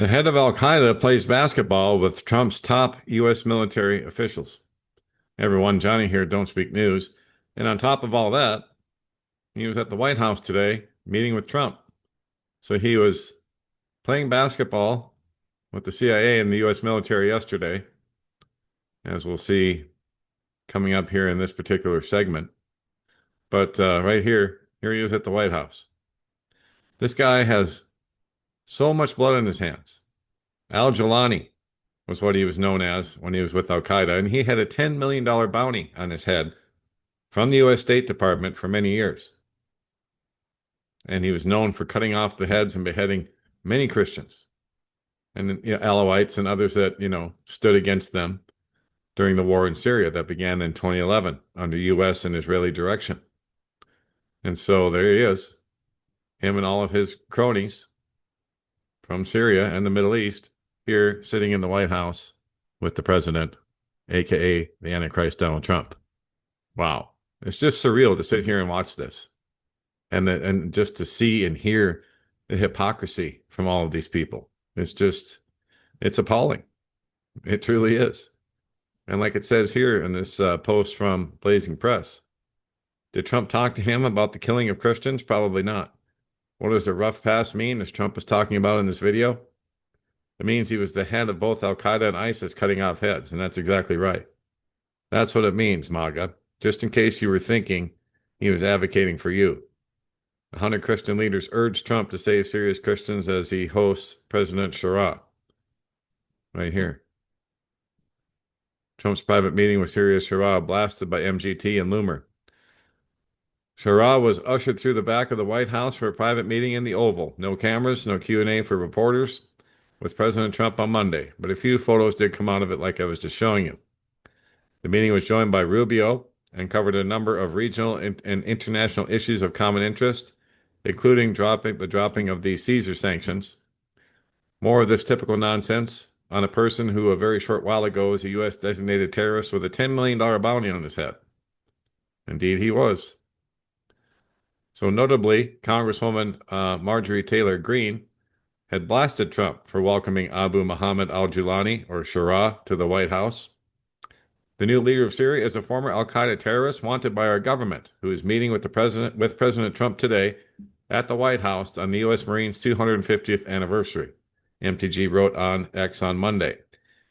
The head of Al-Qaeda plays basketball with Trump's top U.S. military officials. Hey everyone, Johnny here, Don't Speak News. And on top of all that, he was at the White House today meeting with Trump. So he was playing basketball with the CIA and the U.S. military yesterday, as we'll see coming up here in this particular segment. But right here he is at the White House. This guy has so much blood in his hands. Al-Jolani was what he was known as when he was with Al-Qaeda, and he had a $10 million bounty on his head from the U.S. State Department for many years. And he was known for cutting off the heads and beheading many Christians and Alawites and others that, stood against them during the war in Syria that began in 2011 under U.S. and Israeli direction. And so there he is, him and all of his cronies from Syria and the Middle East, here sitting in the White House with the president, aka the Antichrist Donald Trump. Wow. It's just surreal to sit here and watch this and just to see and hear the hypocrisy from all of these people. It's appalling. It truly is. And like it says here in this post from Blazing Press, did Trump talk to him about the killing of Christians? Probably not. What does the rough pass mean, as Trump was talking about in this video? It means he was the head of both Al-Qaeda and ISIS cutting off heads, and that's exactly right. That's what it means, MAGA, just in case you were thinking he was advocating for you. 100 Christian leaders urged Trump to save Syria's Christians as he hosts President Shura. Right here. Trump's private meeting with Syria's Shura blasted by MGT and Loomer. Shura was ushered through the back of the White House for a private meeting in the Oval. No cameras, no Q&A for reporters with President Trump on Monday, but a few photos did come out of it like I was just showing you. The meeting was joined by Rubio and covered a number of regional and international issues of common interest, including the dropping of the Caesar sanctions. More of this typical nonsense on a person who a very short while ago was a U.S. designated terrorist with a $10 million bounty on his head. Indeed, he was. So notably, Congresswoman Marjorie Taylor Greene had blasted Trump for welcoming Abu Muhammad Al-Jolani, or Shura, to the White House. The new leader of Syria is a former Al-Qaeda terrorist wanted by our government, who is meeting with President Trump today at the White House on the U.S. Marines' 250th anniversary, MTG wrote on X on Monday.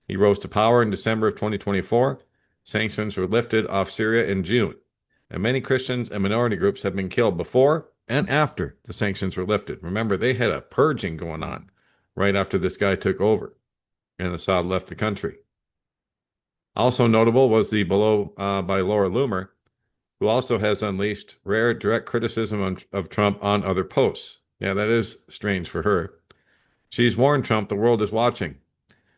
He rose to power in December of 2024. Sanctions were lifted off Syria in June, and many Christians and minority groups have been killed before and after the sanctions were lifted. Remember, they had a purging going on right after this guy took over and Assad left the country. Also notable was the below by Laura Loomer, who also has unleashed rare direct criticism of Trump on other posts. Yeah, that is strange for her. She's warned Trump the world is watching.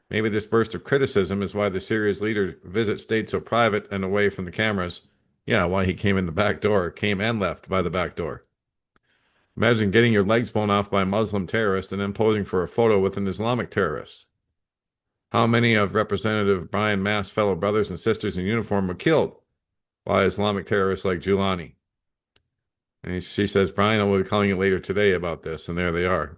Maybe this burst of criticism is why the Syria's leader visit stayed so private and away from the cameras. Yeah, why he came in the back door, came and left by the back door. Imagine getting your legs blown off by a Muslim terrorist and then posing for a photo with an Islamic terrorist. How many of Representative Brian Mast's fellow brothers and sisters in uniform were killed by Islamic terrorists like Al-Jolani? And she says, Brian will be calling you later today about this, and there they are.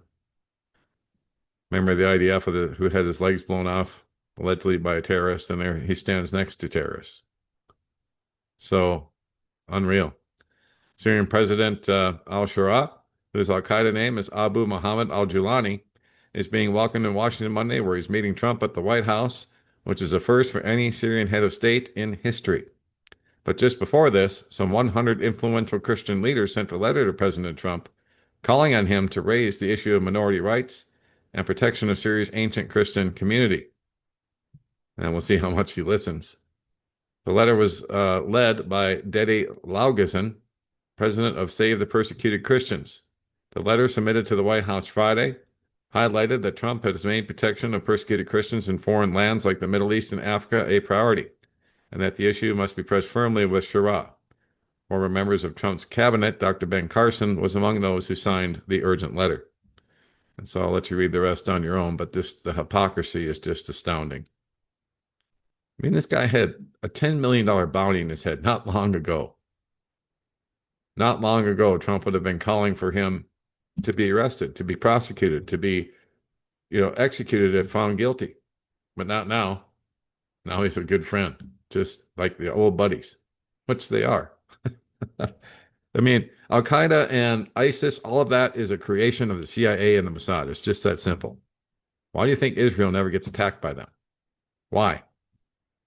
Remember the IDF who had his legs blown off, allegedly by a terrorist, and there he stands next to terrorists. So, unreal. Syrian President al-Shura, whose Al-Qaeda name is Abu Muhammad al-Jolani, is being welcomed in Washington Monday, where he's meeting Trump at the White House, which is a first for any Syrian head of state in history. But just before this, some 100 influential Christian leaders sent a letter to President Trump calling on him to raise the issue of minority rights and protection of Syria's ancient Christian community. And we'll see how much he listens. The letter was led by Dede Laugesen, president of Save the Persecuted Christians. The letter submitted to the White House Friday highlighted that Trump has made protection of persecuted Christians in foreign lands like the Middle East and Africa a priority, and that the issue must be pressed firmly with Shura. Former members of Trump's cabinet, Dr. Ben Carson, was among those who signed the urgent letter. And so I'll let you read the rest on your own, but the hypocrisy is just astounding. I mean, this guy had a $10 million bounty in his head not long ago. Not long ago, Trump would have been calling for him to be arrested, to be prosecuted, to be executed if found guilty, but not now. Now he's a good friend, just like the old buddies, which they are. I mean, Al Qaeda and ISIS, all of that is a creation of the CIA and the Mossad. It's just that simple. Why do you think Israel never gets attacked by them? Why?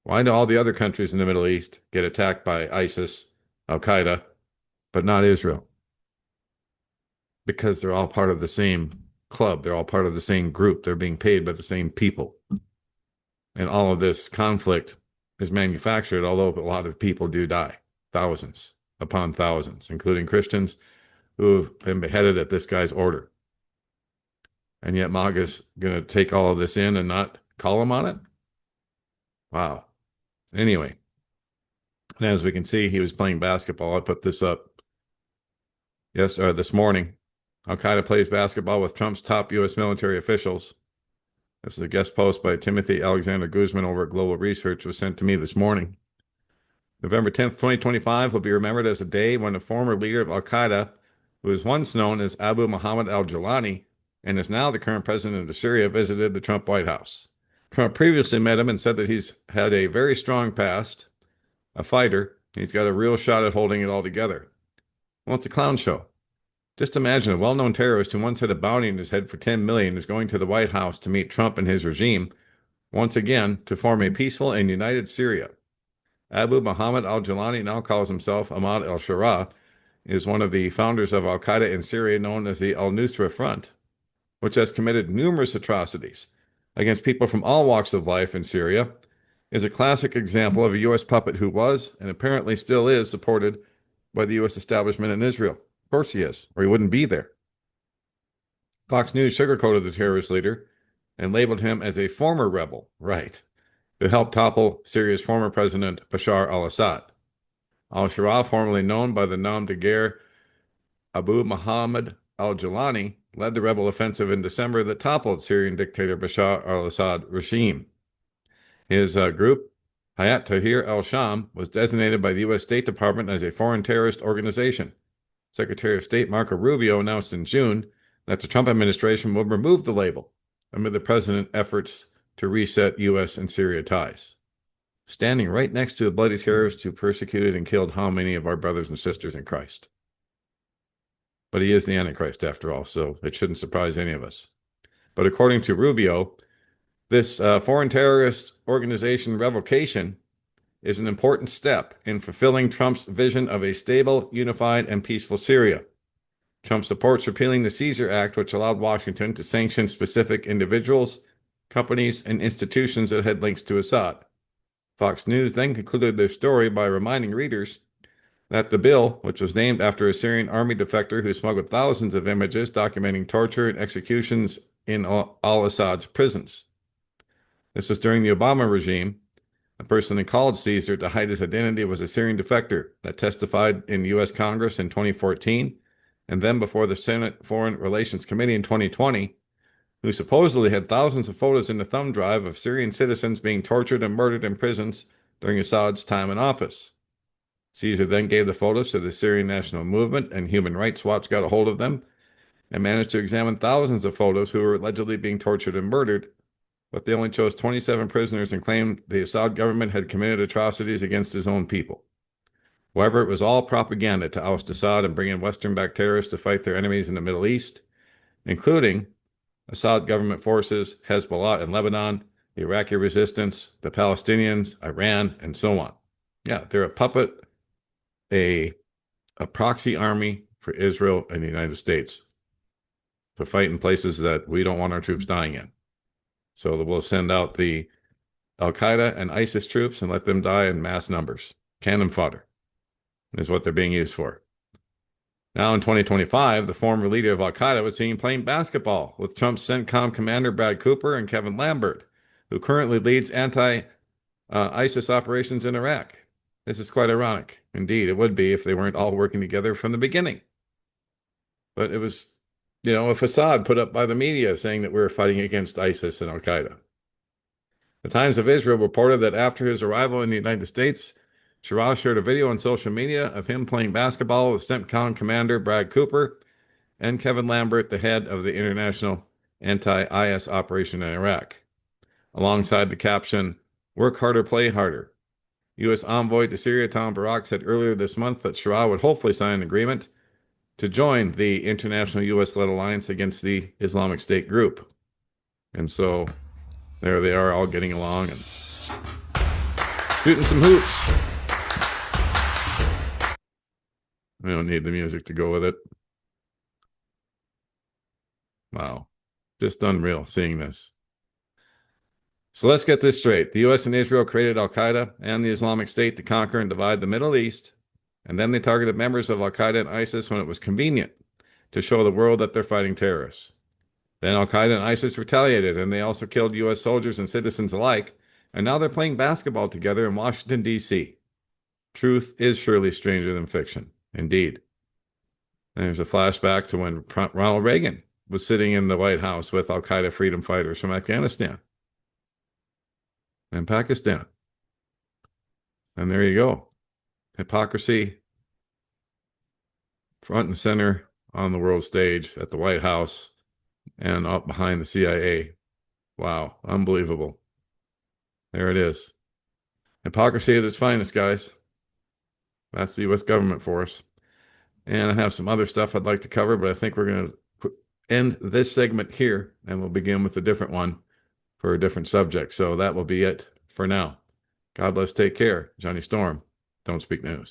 Why do all the other countries in the Middle East get attacked by ISIS, Al Qaeda, but not Israel? Because they're all part of the same club. They're all part of the same group. They're being paid by the same people. And all of this conflict is manufactured, although a lot of people do die, thousands upon thousands, including Christians who have been beheaded at this guy's order. And yet MAGA's going to take all of this in and not call him on it? Wow. Anyway, and as we can see, he was playing basketball. I put this up this morning. Al-Qaeda plays basketball with Trump's top U.S. military officials. This is a guest post by Timothy Alexander Guzman over at Global Research, was sent to me this morning. November 10th, 2025 will be remembered as a day when the former leader of Al-Qaeda, who was once known as Abu Muhammad Al-Jolani and is now the current president of Syria, visited the Trump White House. Trump previously met him and said that he's had a very strong past, a fighter. He's got a real shot at holding it all together. Well, it's a clown show. Just imagine a well-known terrorist who once had a bounty in his head for $10 million is going to the White House to meet Trump and his regime, once again, to form a peaceful and united Syria. Abu Muhammad al-Jolani now calls himself Ahmad al-Sharaa, is one of the founders of al-Qaeda in Syria, known as the al-Nusra Front, which has committed numerous atrocities against people from all walks of life in Syria, is a classic example of a U.S. puppet who was, and apparently still is, supported by the U.S. establishment in Israel. Of course he is, or he wouldn't be there. Fox News sugarcoated the terrorist leader and labeled him as a former rebel, right, who helped topple Syria's former president, Bashar al-Assad. Al-Sharaa, formerly known by the nom de guerre Abu Muhammad al-Jolani, led the rebel offensive in December that toppled Syrian dictator Bashar al-Assad regime. His group, Hayat Tahrir al-Sham, was designated by the U.S. State Department as a foreign terrorist organization. Secretary of State Marco Rubio announced in June that the Trump administration will remove the label amid the president's efforts to reset U.S. and Syria ties, standing right next to the bloody terrorist who persecuted and killed how many of our brothers and sisters in Christ. But he is the Antichrist, after all, so it shouldn't surprise any of us. But according to Rubio, this foreign terrorist organization revocation is an important step in fulfilling Trump's vision of a stable, unified, and peaceful Syria. Trump supports repealing the Caesar Act, which allowed Washington to sanction specific individuals, companies, and institutions that had links to Assad. Fox News then concluded their story by reminding readers that the bill, which was named after a Syrian army defector who smuggled thousands of images documenting torture and executions in al-Assad's prisons. This was during the Obama regime. The person they called Caesar to hide his identity was a Syrian defector that testified in U.S. Congress in 2014 and then before the Senate Foreign Relations Committee in 2020, who supposedly had thousands of photos in the thumb drive of Syrian citizens being tortured and murdered in prisons during Assad's time in office. Caesar then gave the photos to the Syrian National Movement, and Human Rights Watch got a hold of them and managed to examine thousands of photos who were allegedly being tortured and murdered, but they only chose 27 prisoners and claimed the Assad government had committed atrocities against his own people. However, it was all propaganda to oust Assad and bring in Western-backed terrorists to fight their enemies in the Middle East, including Assad government forces, Hezbollah in Lebanon, the Iraqi resistance, the Palestinians, Iran, and so on. Yeah, they're a puppet, a proxy army for Israel and the United States to fight in places that we don't want our troops dying in. So we'll send out the Al-Qaeda and ISIS troops and let them die in mass numbers. Cannon fodder is what they're being used for. Now in 2025, the former leader of Al-Qaeda was seen playing basketball with Trump's CENTCOM commander Brad Cooper and Kevin Lambert, who currently leads anti-ISIS operations in Iraq. This is quite ironic. Indeed, it would be if they weren't all working together from the beginning. But it was, a facade put up by the media saying that we were fighting against ISIS and Al-Qaeda. The Times of Israel reported that after his arrival in the United States, Sharaa shared a video on social media of him playing basketball with CENTCOM commander Brad Cooper and Kevin Lambert, the head of the International anti-IS operation in Iraq, alongside the caption, "Work harder, play harder." U.S. envoy to Syria Tom Barak said earlier this month that Sharia would hopefully sign an agreement to join the international U.S.-led alliance against the Islamic State group. And so there they are, all getting along and shooting some hoops. We don't need the music to go with it. Wow. Just unreal seeing this. So let's get this straight. The U.S. and Israel created Al-Qaeda and the Islamic State to conquer and divide the Middle East, and then they targeted members of Al-Qaeda and ISIS when it was convenient to show the world that they're fighting terrorists. Then Al-Qaeda and ISIS retaliated, and they also killed U.S. soldiers and citizens alike, and now they're playing basketball together in Washington, D.C. Truth is surely stranger than fiction. Indeed. There's a flashback to when Ronald Reagan was sitting in the White House with Al-Qaeda freedom fighters from Afghanistan and Pakistan. And there you go. Hypocrisy front and center on the world stage at the White House and up behind the CIA. Wow, unbelievable. There it is. Hypocrisy at its finest, guys. That's the U.S. government for us. And I have some other stuff I'd like to cover, but I think we're going to end this segment here, and we'll begin with a different one for a different subject. So that will be it for now. God bless, take care. Johnny Storm, Don't Speak News.